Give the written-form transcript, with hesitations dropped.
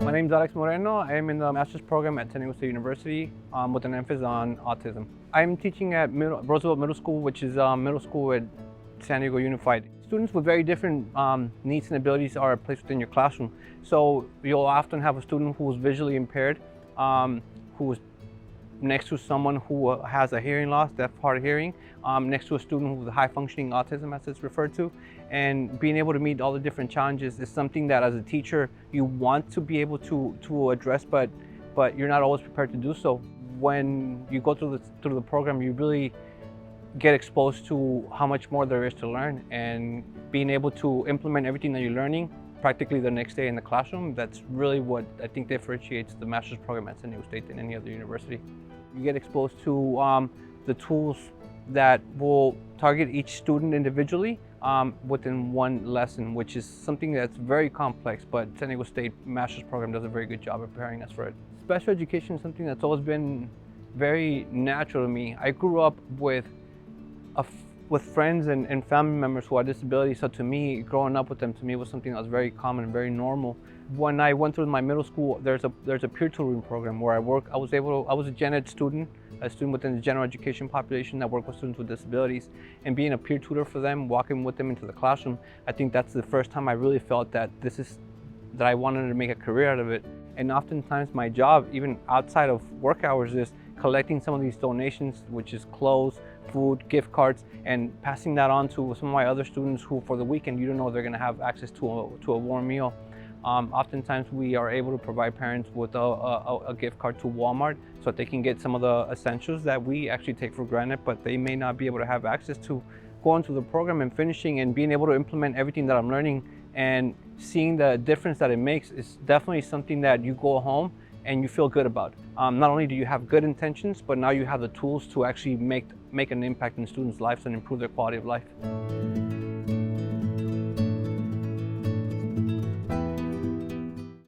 My name is Alex Moreno. I am in the master's program at San Diego State University with an emphasis on autism. I'm teaching at Roosevelt Middle School, which is a middle school at San Diego Unified. Students with very different needs and abilities are placed within your classroom. So you'll often have a student who is visually impaired, who is next to someone who has a hearing loss, deaf, hard of hearing, next to a student who has high functioning autism, as it's referred to. And being able to meet all the different challenges is something that as a teacher you want to be able to address, but you're not always prepared to do so. When you go through the program, you really get exposed to how much more there is to learn, and being able to implement everything that you're learning practically the next day in the classroom. That's really what I think differentiates the master's program at San Diego State than any other university. You get exposed to the tools that will target each student individually within one lesson, which is something that's very complex, but San Diego State master's program does a very good job of preparing us for it. Special education is something that's always been very natural to me. I grew up with friends and family members who had disabilities, so to me, growing up with them, to me, was something that was very common and very normal. When I went through my middle school, there's a peer tutoring program where I work. I was a gen ed student, a student within the general education population that worked with students with disabilities, and being a peer tutor for them, walking with them into the classroom, I think that's the first time I really felt that that I wanted to make a career out of it. And oftentimes my job, even outside of work hours, is collecting some of these donations, which is clothes, food, gift cards, and passing that on to some of my other students who for the weekend you don't know they're going to have access to a warm meal. Oftentimes we are able to provide parents with a gift card to Walmart so that they can get some of the essentials that we actually take for granted, but they may not be able to have access to. Going through the program and finishing and being able to implement everything that I'm learning and seeing the difference that it makes is definitely something that you go home and you feel good about. Not only do you have good intentions, but now you have the tools to actually make an impact in students' lives and improve their quality of life.